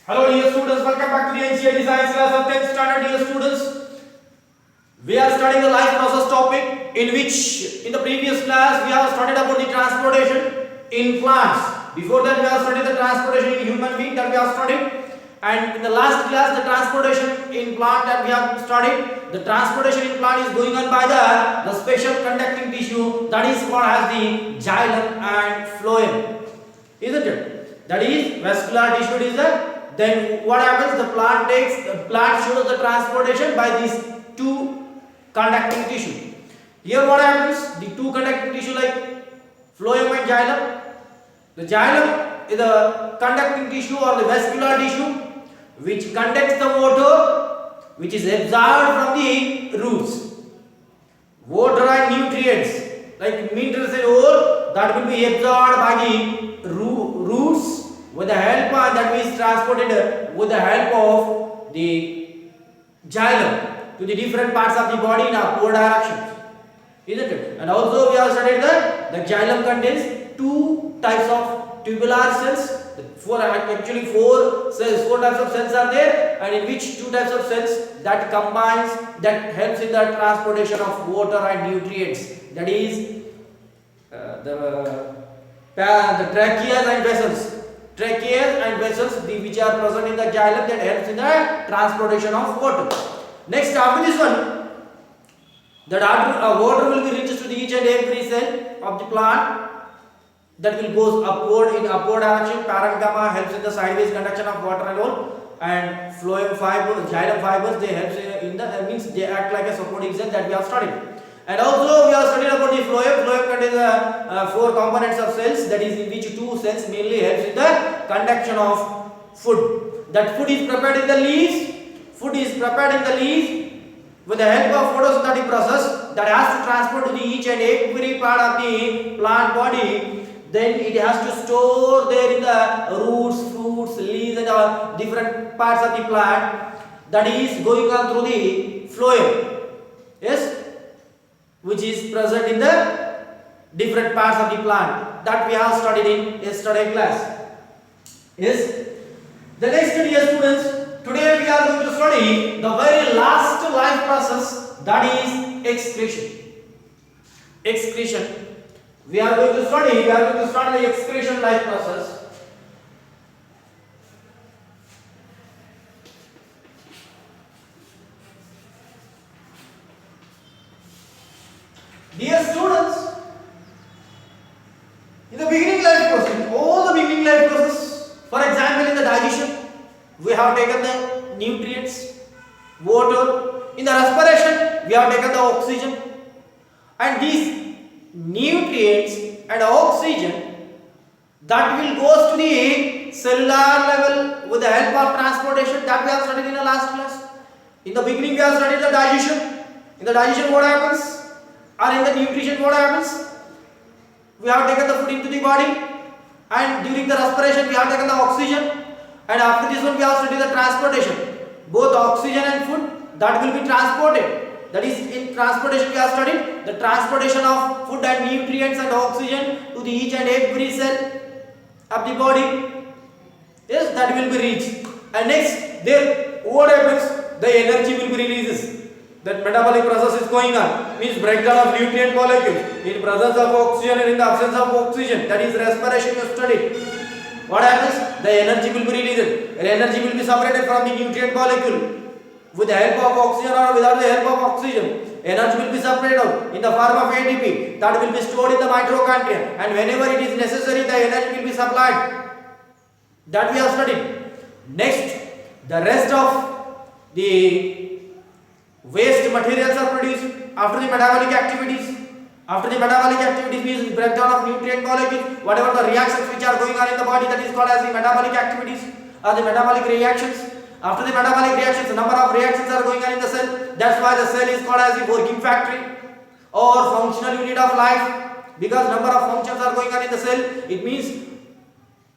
Hello dear students, welcome back to the NCERT Science class of 10th standard. Dear students, we are studying the life process topic, in which in the previous class we have studied about the transportation in plants. Before that we have studied the transportation in human being, that we have studied, and in the last class the transportation in plant that we have studied. The transportation in plant is going on by the special conducting tissue that is called as the xylem and phloem, isn't it? That is vascular tissue is the. Then what happens? The plant shows the transportation by these two conducting tissue. Here what happens? The two conducting tissue like phloem and xylem. The xylem is the conducting tissue or the vascular tissue which conducts the water which is absorbed from the roots. Water and nutrients like minerals and ore that will be absorbed by the roots with the help of, that means transported with the help of the xylem to the different parts of the body in upward directions, isn't it? And also we have studied that the xylem contains two types of tubular cells. Four types of cells are there, and in which two types of cells that helps in the transportation of water and nutrients. That is the tracheas and vessels. Tracheas and vessels which are present in the xylem that helps in the transportation of water. Next, after this one, that water will be reached to the each and every cell of the plant, that will goes upward in upward direction. Parenchyma helps in the sideways conduction of water and all, and phloem fibers, xylem fibers, they help in the means they act like a supporting cell that we have studied. And also we have studied about the phloem. Phloem contains four components of cells, that is in which two cells mainly helps in the conduction of food. That food is prepared in the leaves. Food is prepared in the leaves with the help of photosynthetic process that has to transport to the each and every part of the plant body. Then it has to store there in the roots, fruits, leaves and different parts of the plant. That is going on through the phloem. Yes, which is present in the different parts of the plant that we have studied in yesterday class. Yes. The next, dear students, today we are going to study the very last life process, that is excretion. Excretion. We are going to start the excretion life process. Dear students, in the beginning life process, all the beginning life process, for example in the digestion, we have taken the nutrients, water. In the respiration, we have taken the oxygen, and these nutrients and oxygen that will goes to the cellular level with the help of transportation that we have studied in the last class. In the beginning, we have studied the digestion. In the digestion, what happens? Or in the nutrition, what happens? We have taken the food into the body, and during the respiration we have taken the oxygen, and after this one we have studied the transportation. Both oxygen and food that will be transported. That is, in transportation we have studied the transportation of food and nutrients and oxygen to the each and every cell of the body. Yes, that will be reached. And next, there what happens? The energy will be released. That metabolic process is going on, means breakdown of nutrient molecules in presence of oxygen and in the absence of oxygen, that is respiration you studied. What happens? The energy will be released. The energy will be separated from the nutrient molecule with the help of oxygen or without the help of oxygen. Energy will be separated out in the form of ATP that will be stored in the mitochondria, and whenever it is necessary the energy will be supplied. That we have studied. Next, the rest of the waste materials are produced after the metabolic activities. After the metabolic activities means breakdown of nutrient molecules, whatever the reactions which are going on in the body, that is called as the metabolic activities or the metabolic reactions. After the metabolic reactions, the number of reactions are going on in the cell. That's why the cell is called as the working factory or functional unit of life, because number of functions are going on in the cell. It means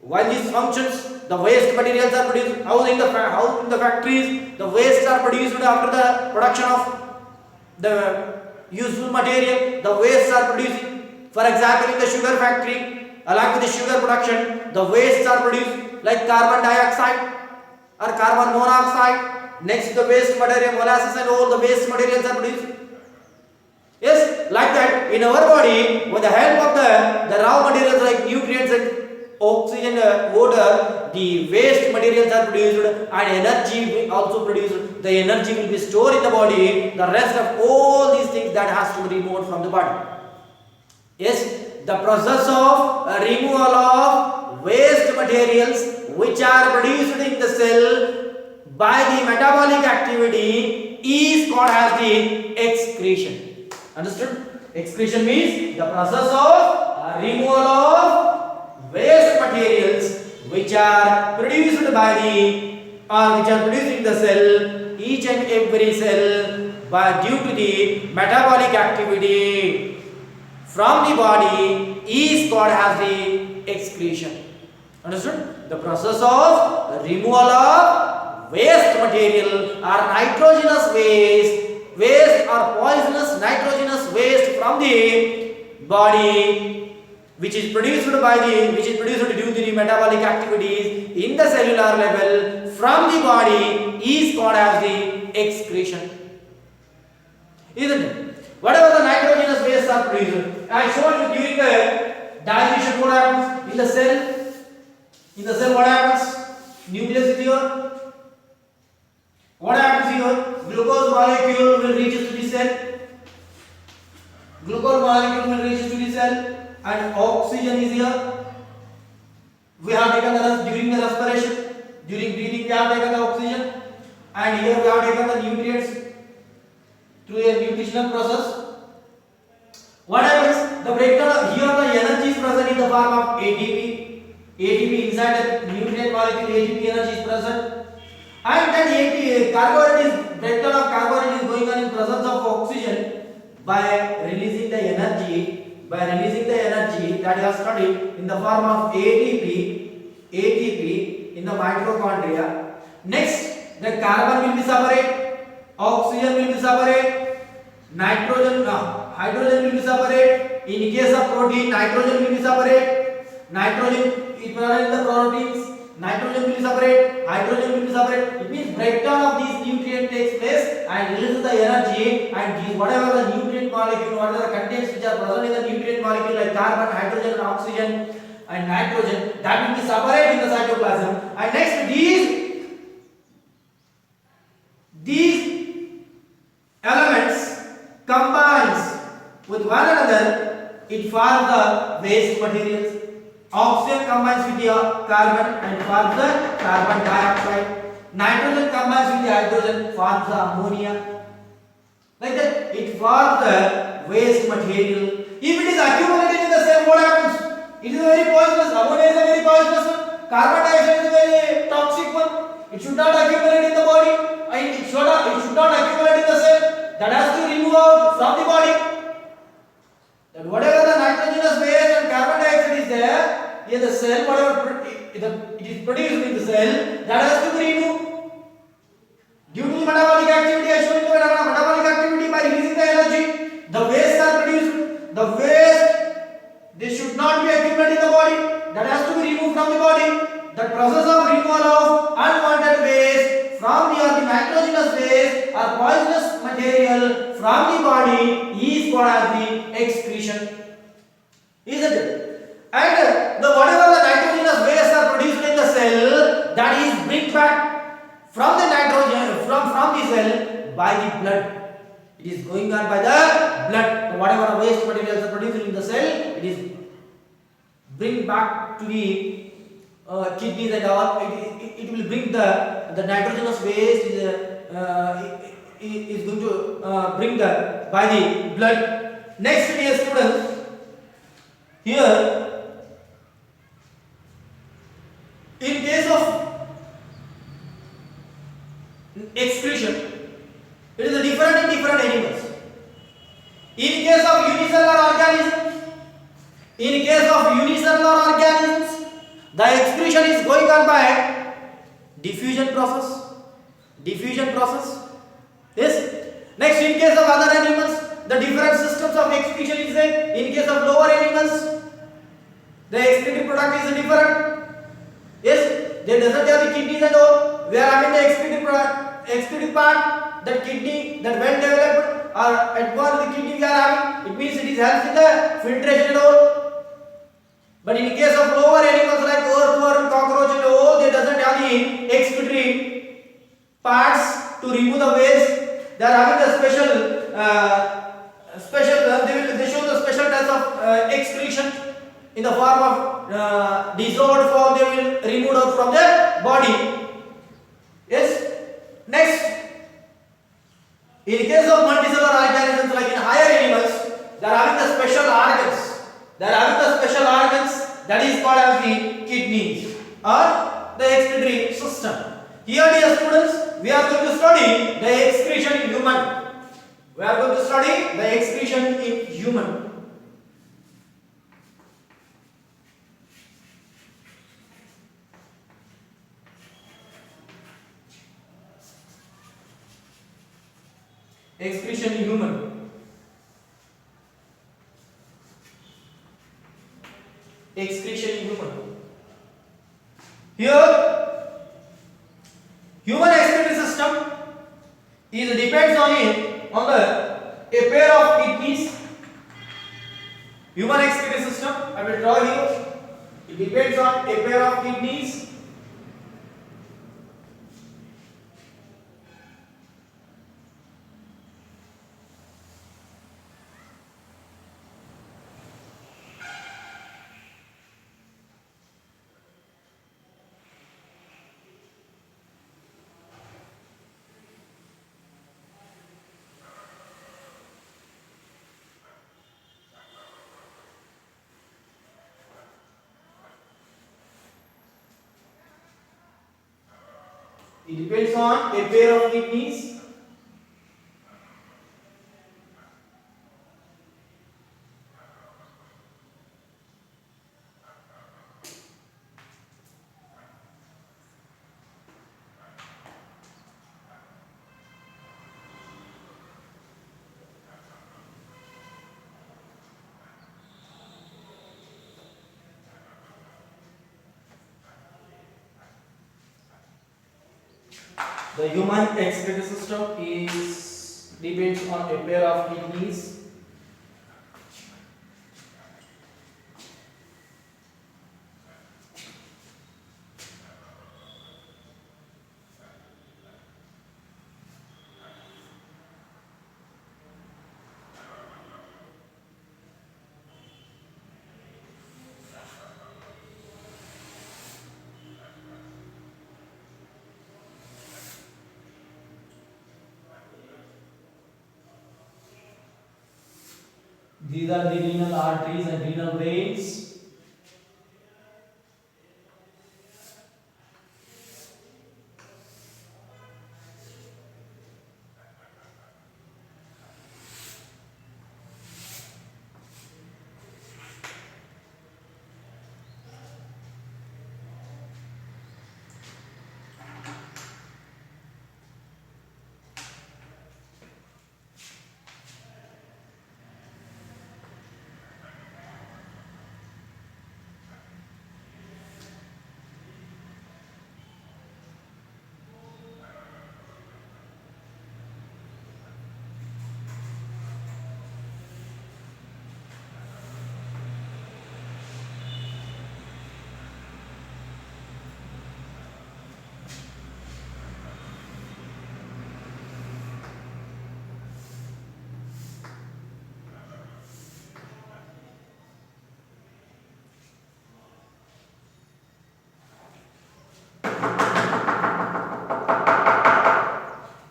while these functions, the waste materials are produced. How in the factories the wastes are produced after the production of the useful material, the wastes are producing. For example, in the sugar factory, along with the sugar production, the wastes are produced like carbon dioxide. or carbon monoxide. Next the waste material, molasses and all the waste materials are produced. Yes, like that in our body, with the help of the raw materials like nutrients and oxygen, water, the waste materials are produced and energy also produced. The energy will be stored in the body. The rest of all these things that has to be removed from the body. Yes, the process of removal of waste materials which are produced in the cell by the metabolic activity is called as the excretion. Understood? Excretion means the process of removal of waste materials which are produced by the which are produced in the cell, each and every cell, by due to the metabolic activity from the body is called as the excretion. Understood? The process of removal of waste material or nitrogenous waste or poisonous nitrogenous waste from the body which is produced due to the metabolic activities in the cellular level from the body is called as the excretion. Isn't it? Whatever the nitrogenous waste are produced, I showed you during the digestion what happens in the cell. In the cell what happens? Nucleus is here. What happens here? Glucose molecule will reach to the cell. Glucose molecule will reach to the cell and oxygen is here. We have taken during the respiration, during breathing we have taken the oxygen, and here we have taken the nutrients through a nutritional process. What happens? The breakdown of here the energy is present in the form of ATP. ATP inside the nutrient molecule, ATP energy is present. And then carbohydrate breakdown of carbohydrate is going on in presence of oxygen by releasing the energy that you have studied in the form of ATP in the mitochondria. Next, the carbon will be separate, oxygen will be separate, hydrogen will be separate. In case of protein, nitrogen will be separate. Nitrogen is present in the proteins. Nitrogen will be separate, hydrogen will be separate. It means breakdown of these nutrients takes place and releases the energy, and these whatever the nutrient molecule, whatever the contents which are present in the nutrient molecule like carbon, hydrogen, oxygen and nitrogen, that will be separated in the cytoplasm. And next these elements combines with one another, it forms the waste materials. Oxygen combines with the carbon and forms the carbon dioxide. Nitrogen combines with the hydrogen, forms the ammonia. Like that, it forms the waste material. If it is accumulated in the cell, what happens? It is very poisonous. Ammonia is a very poisonous one. Carbon dioxide is a very toxic one. It should not accumulate in the body. It should not accumulate in the cell. That has to remove out from the body. That whatever the nitrogenous waste and carbon dioxide is there in the cell, whatever it is produced in the cell, that has to be removed. Due to the metabolic activity, I showed you the metabolic activity by releasing the energy, the waste are produced. The waste, they should not be accumulated in the body. That has to be removed from the body. The process of removal of unwanted waste from the nitrogenous waste or poisonous material from the body is called as the excretion. Isn't it? And the whatever the nitrogenous waste are produced in the cell, that is bring back from the nitrogen from the cell by the blood. It is going on by the blood. Whatever waste materials are produced in the cell, it is bring back to the kidneys and all. It will bring the nitrogenous waste is going to bring the by the blood. Next, dear students, here in case of excretion, it is different in different animals. In case of unicellular organisms, the excretion is going on by diffusion process. Yes. Next, in case of other animals, the different systems of excretion is there. In case of lower animals, the excreted product is different. Yes, they doesn't have the kidneys and all. we are having the excretive part, that kidney, that well developed or advanced the kidney we are having. It means it is helps in the filtration and all. But in case of lower animals like earthworm, cockroach and all, they doesn't have the excretory parts to remove the waste. They are having the they show the special types of excretion in the form of dissolved form. They will remove out from their body. Yes. Next, in case of multicellular organisms like in higher animals, they are having the special organs. They are having the special organs that is called as the kidneys or the excretory system. Here, dear students, we are going to study the excretion in human. We are going to study the excretion in human. Excretion in human. Excretion in human. Here, human excretory system is depends on a pair of kidneys. Human excretory system, I will draw here. It depends on a pair of kidneys. It depends on a pair of kidneys. The human excretory system depends on a pair of kidneys. These are the renal arteries and renal veins.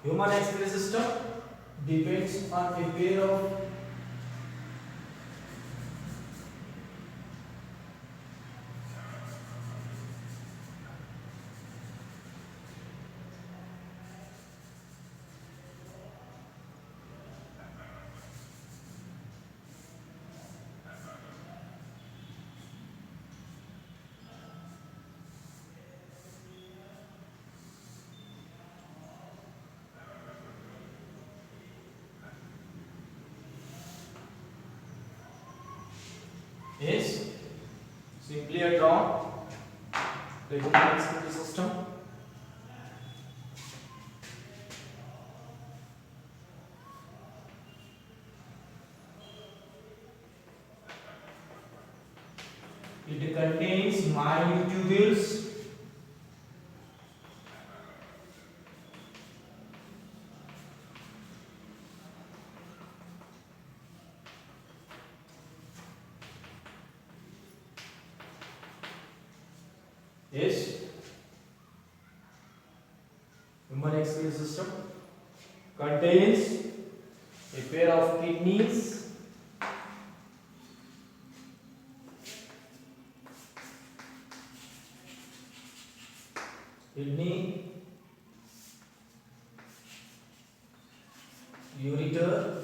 Human excretory system depends on a pair of is simply drawn the human excretory system. It contains minute tubules. Yes. Human excretory system contains a pair of kidneys, ureter,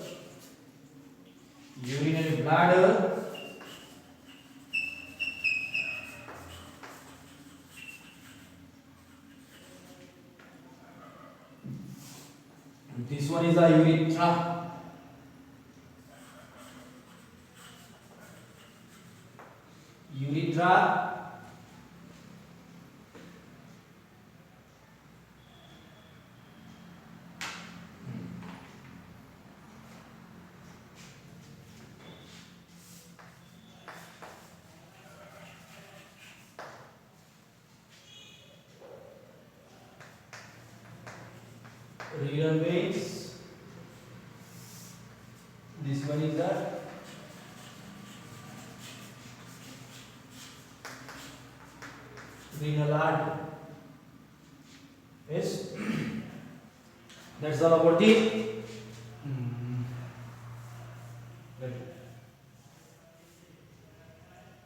urinary bladder, this one is the urethra, renal veins, this one is the renal artery. Yes, that's all about the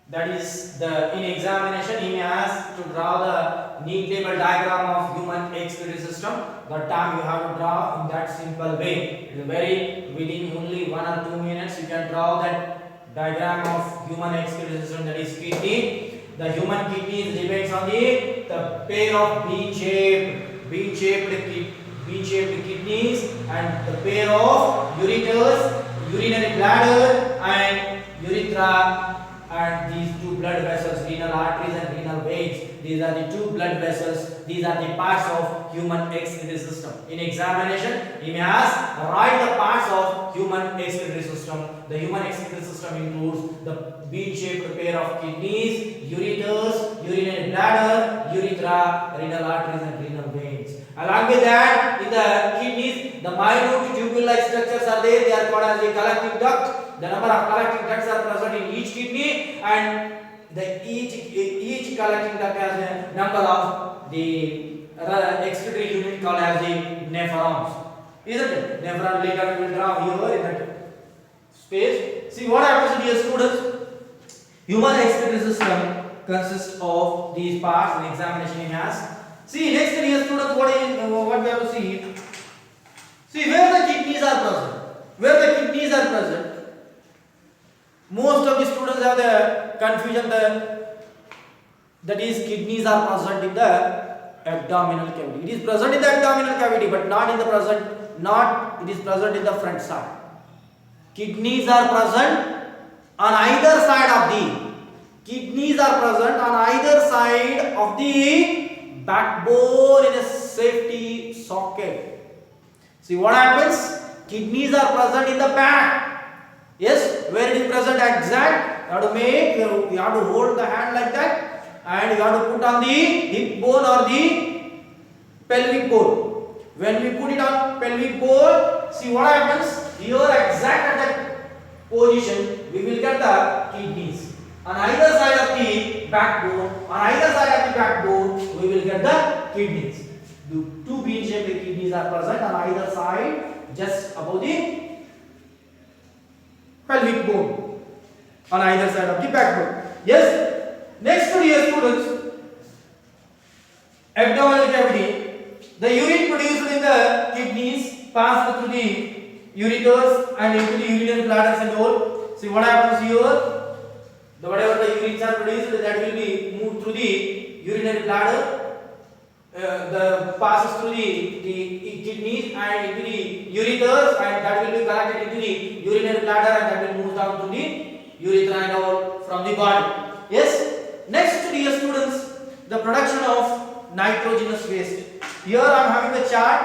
that is the in examination he may ask to draw the neat table diagram of human excretory system. That time you have to draw in that simple way. It is very within only 1 or 2 minutes you can draw that diagram of human excretory system, that is kidney. The human kidney depends on the pair of bean-shaped kidneys and the pair of ureters, urinary bladder and urethra, and these two blood vessels, renal arteries and renal veins. These are the two blood vessels. These are the parts of human excretory system. In examination, he may ask, write the parts of human excretory system. The human excretory system includes the bean-shaped pair of kidneys, ureters, urinary bladder, urethra, renal arteries and renal veins. Along with that, in the kidneys, the minute tubule-like structures are there. They are called as the collecting duct. The number of collecting ducts are present in each kidney, and each collecting duct has a number of the excretory unit called as the nephrons. Isn't it? Nephron later we will draw here in that space. See what happens, dear students. Human excretory system consists of these parts. In examination he has. See next, dear students, what we have to see. See where the kidneys are present. Where the kidneys are present, most of the students have the confusion that is kidneys are present in the abdominal cavity. It is present in the abdominal cavity, but not in the it is present in the front side. Kidneys are present on either side of the backbone in a safety socket. See what happens? Kidneys are present in the back. Yes, where it is present exact, you have to hold the hand like that, and you have to put on the hip bone or the pelvic bone. When we put it on pelvic bone, see what happens? Here exact at that position, we will get the kidneys. On either side of the backbone, we will get the kidneys. The two bean-shaped kidneys are present on either side, just above the pelvic bone, on either side of the backbone. Yes. Next to dear students, abdominal cavity. The urine produced in the kidneys passes through the ureters and into the urinary bladders and all. See what happens here? Whatever the urines are produced, that will be moved through the urinary bladder. The passes through the kidneys and into the ureters, and that will be collected into the urinary bladder, and that will move down to the urethra and all from the body. Yes. Next, dear students, the production of nitrogenous waste. Here I am having the chart.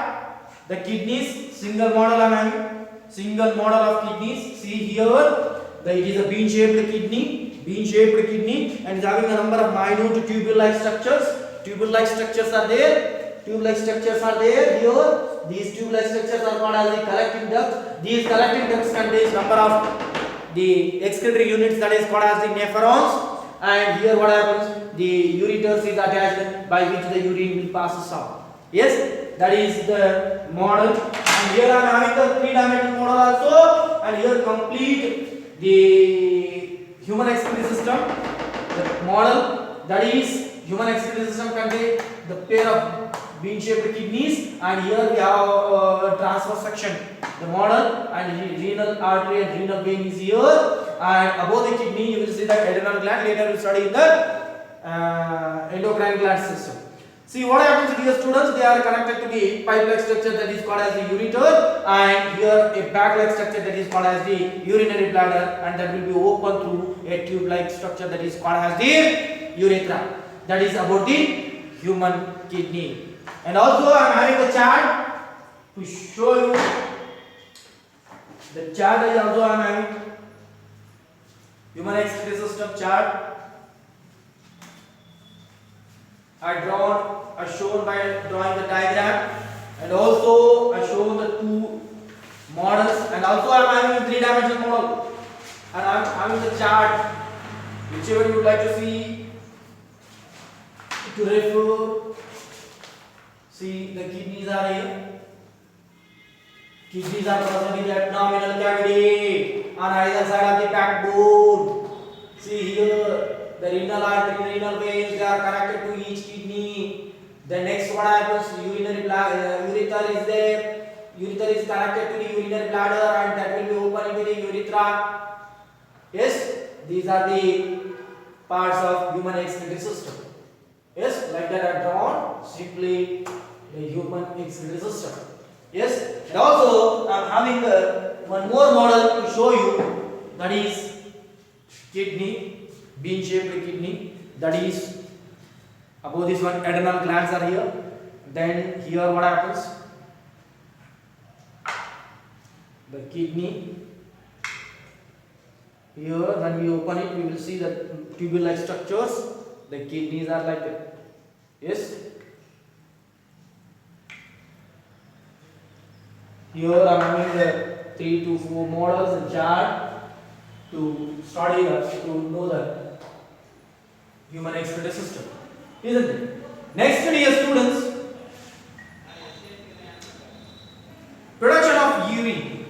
The kidneys, single model I am having. Single model of kidneys. See here, it is a bean-shaped kidney. bean-shaped kidney, and is having a number of minute tubule-like structures. Tubule-like structures are there. Tube-like structures are there here. These tube-like structures are called as the collecting ducts. These collecting ducts contains number of the excretory units, that is called as the nephrons. And here what happens? The ureters is attached by which the urine will passes out. Yes, that is the model. And here I am having the three-dimensional model also. And here complete the human excretory system. The model, that is human excretory system, contains the pair of bean-shaped kidneys, and here we have transverse section. The model, and renal artery and renal vein is here, and above the kidney you will see the adrenal gland. Later we will study in the endocrine gland system. See what happens, dear students, they are connected to the pipe-like structure, that is called as the ureter, and here a bag-like structure, that is called as the urinary bladder, and that will be open through a tube-like structure, that is called as the urethra. That is about the human kidney. And also I am having a chart to show you. The chart is also I am having human excretory system chart. I shown by drawing the diagram, and also I shown the two models, and also I am having a three-dimensional model, and I am having the chart, whichever you would like to see, to refer. See, the kidneys are here. Kidneys are present in the abdominal cavity on either side of the backbone. See here, the renal artery, renal veins, they are connected to each kidney. The next what happens? Urinary urethra is there. Urethra is connected to the urinary bladder, and that will be open into the urethra. Yes, these are the parts of human excretory system. Yes, like that are drawn simply the human excretory system. Yes, and also I am having one more model to show you, that is kidney, bean-shaped kidney. That is above this one, adrenal glands are here. Then here what happens? The kidney. Here when we open it, we will see the tubule-like structures. The kidneys are like that. Yes. Here I am having the 3 to 4 models and chart to study that, to know the human excretory system, isn't it? Next, dear students, production of urine.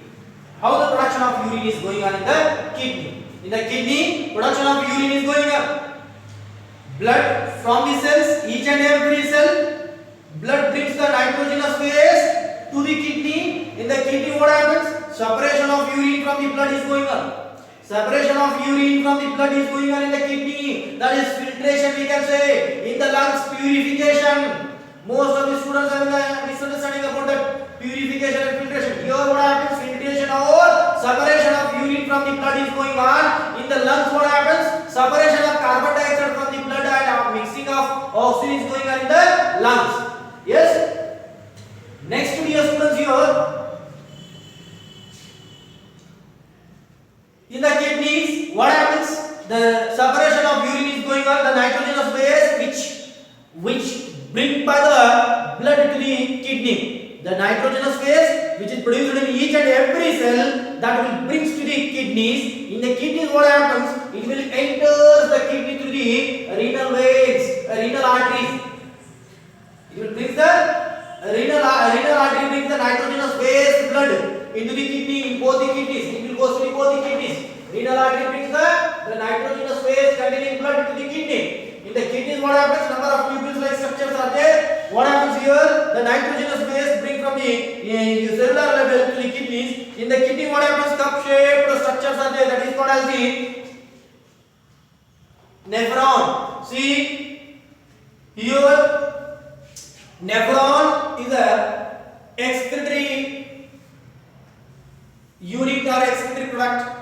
How the production of urine is going on in the kidney? In the kidney, production of urine is going on. Blood from the cells, each and every cell, blood brings the nitrogenous phase to the kidney. In the kidney, what happens? Separation of urine from the blood is going on. Separation of urine from the blood is going on in the kidney. That is filtration, we can say. In the lungs, purification. Most of the students have a misunderstanding about that purification and filtration. Here, what happens? Filtration or separation of urine from the blood is going on. In the lungs, what happens? Separation of carbon dioxide from the blood and mixing of oxygen is going on in the lungs. Yes. Next, dear students, here in the kidneys, what happens? The separation of urine is going on. The nitrogenous phase, which bring by the blood to the kidney. The nitrogenous phase, which is produced in each and every cell, that will brings to the kidneys. In the kidneys, what happens? It will enter the kidney through the renal veins, renal arteries. It will bring the renal artery brings the nitrogenous phase blood into the kidney, in both the kidneys. It will go to both the kidneys. Renal artery brings the nitrogenous phase containing blood to the kidney. In the kidneys, what happens? Number of tubules-like structures are there. What happens here? The nitrogenous phase bring from the cellular level to the kidneys. In the kidney, what happens? Cup-shaped structures are there. That is called as the nephron. See here, nephron is a excretory unit or excretory product.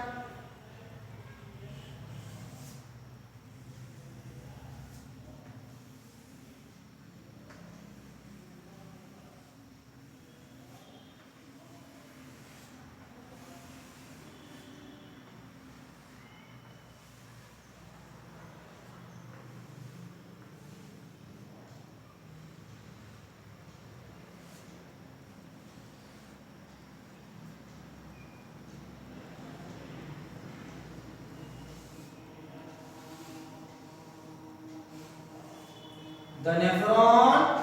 The nephron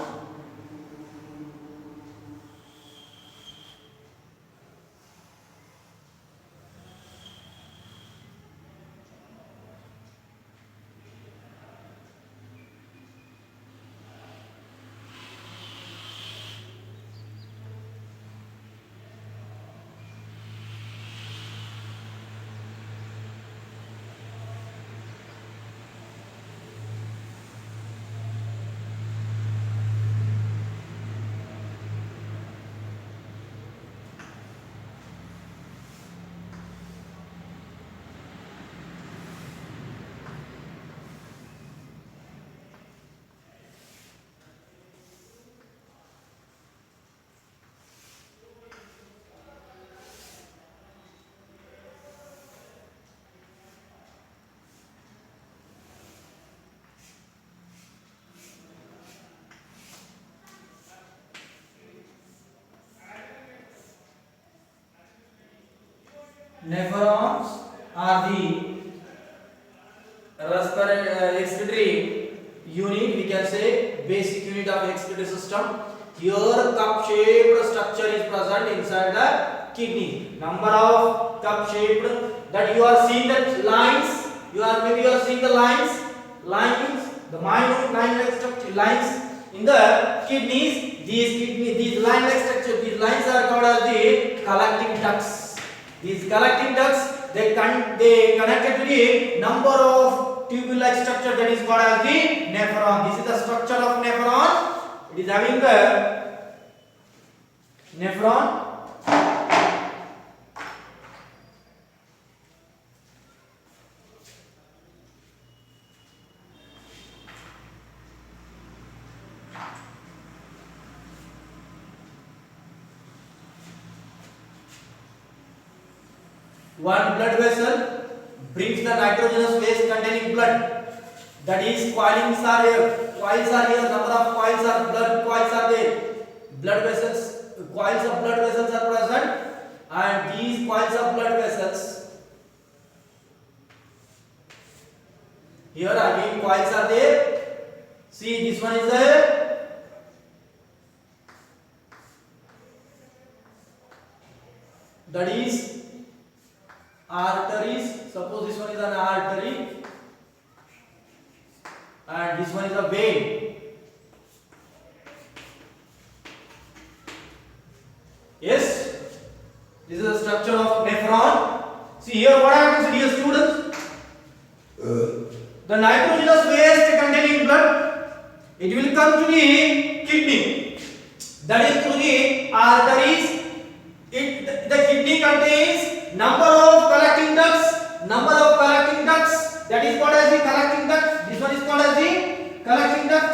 nephrons are the excretory unit, we can say basic unit of excretory system. Here cup shaped structure is present inside the kidney. Number of cup shaped, that you are seeing that lines, you are seeing the lines, the minute line like structure lines in the kidneys. These line like structure, these lines are called as the collecting ducts. These collecting ducts, they connected to the number of tubule-like structure that is called as the nephron. This is the structure of nephron. It is having the nephron. One blood vessel brings the nitrogenous waste containing blood. That is, coils are here. Number of coils are blood coils are there. Blood vessels, coils of blood vessels are present, and these coils of blood vessels. Here again coils are there. See, this one is there. That is arteries. Suppose this one is an artery and this one is a vein. Yes, this is the structure of nephron. See here what happens, dear students. The nitrogenous waste containing blood, it will come to the kidney. That is through the arteries. The kidney contains number of collecting ducts. That is called as the collecting duct. This one is called as the collecting duct.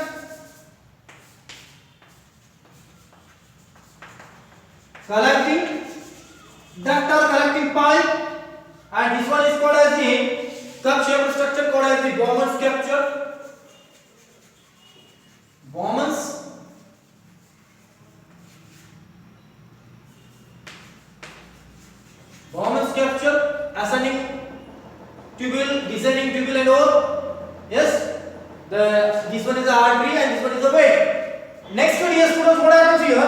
Collecting duct or collecting pipe, and this one is called as the cup-shaped structure called as the Bowman's capsule. Bowman's capsule, ascending tubule, descending tubule and all. Yes, this one is the artery and this one is the vein. Next one, yes students, what happens here?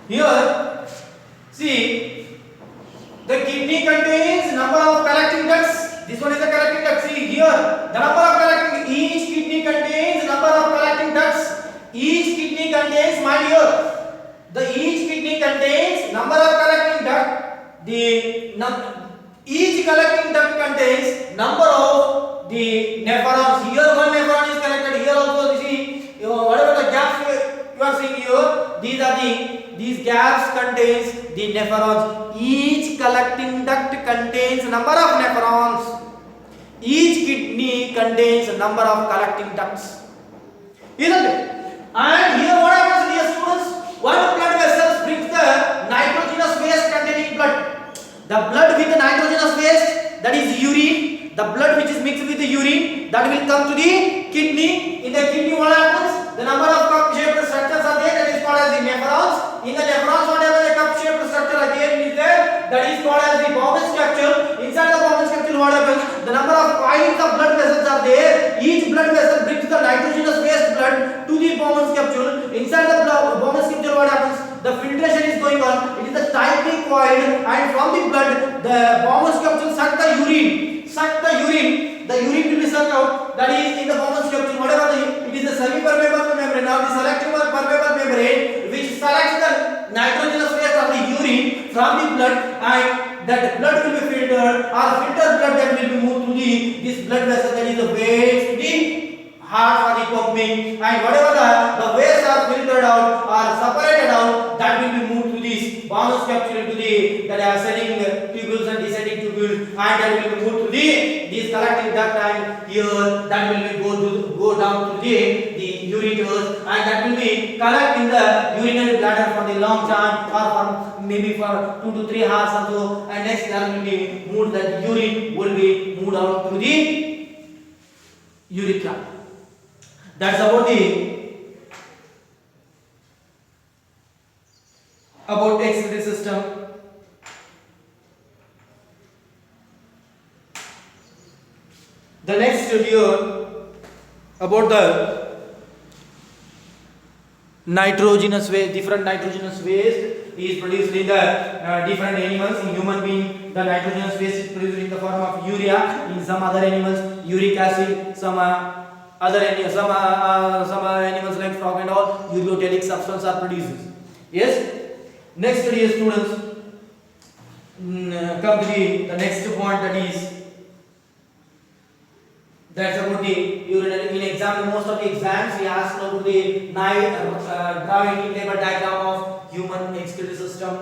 Here, see, the kidney contains number of collecting ducts. This one is the collecting duct. See here, the number of collecting. Each kidney contains number of collecting ducts. Each kidney contains, my dear, each kidney contains number of collecting duct. Each collecting duct contains number of the nephrons. Here one nephron is collected. Here also you see whatever the gaps you are seeing here. These gaps contains the nephrons. Each collecting duct contains number of nephrons. Each kidney contains number of collecting ducts. Isn't it? And here what happens, dear students? One blood vessel brings the nitrogenous waste containing blood. The blood with the nitrogenous waste, that is urine. The blood which is mixed with the urine, that will come to the kidney. In the kidney what happens? The number of cup-shaped structures are there, that is called as the nephrons. In the nephrons, whatever the cup-shaped structure again is there, that is called as the Bowman's capsule. Inside the Bowman's capsule what happens? the number of coilings of blood vessels are there. Each blood vessel brings the nitrogenous waste blood to the Bowman's capsule. Inside the Bowman's capsule, what happens? The filtration is going on. It is tightly coiled, and from the blood, the Bowman's capsule suck the urine. The urine will be sucked out. That is in the Bowman's capsule. Whatever it is a semi-permeable membrane. Now the selective or permeable membrane which selects the nitrogenous waste of the urine from the blood, and that blood will be filtered, or filtered blood that will be moved through this blood vessel, that is the waste to the heart for the pumping, and whatever the waste are filtered out or separated out, that will be moved to this Bowman's capsule to the ascending tubules and descending tubules, and that will be moved to this collecting duct, and here that will be go down to the ureters, and that will be collect in the urinary bladder for the long time, or for maybe for 2 to 3 hours or so, and next that will be moved, that urine will be moved out to the urethra. That's about excretory system. The next here about the nitrogenous waste. Different nitrogenous waste is produced in the different animals. In human being, the nitrogenous waste is produced in the form of urea. In some other animals, uric acid. Some animals like frog and all, ureotelic substance are produced. Yes. Next, dear students, come to the next point, that's about the urinary. In exam, most of the exams we ask about the drawing table diagram of human excretory system.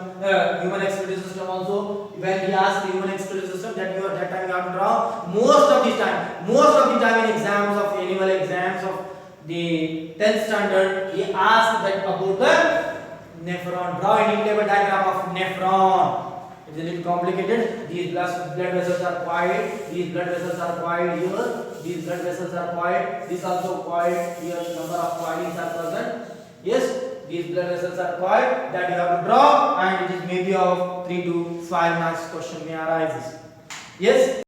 Human excretory system also. When we ask the human excretory system, that time you have to draw. Most of the time in exams of animal exams of the 10th standard, we ask that about the nephron. Draw a table diagram of nephron. It's a little complicated. These blood vessels are coiled. These blood vessels are coiled here. These blood vessels are coiled. This also coiled here. Number of coilings are present. Yes, these blood vessels are coiled. That you have to draw, and it is maybe of 3 to 5 marks question may arise. Yes.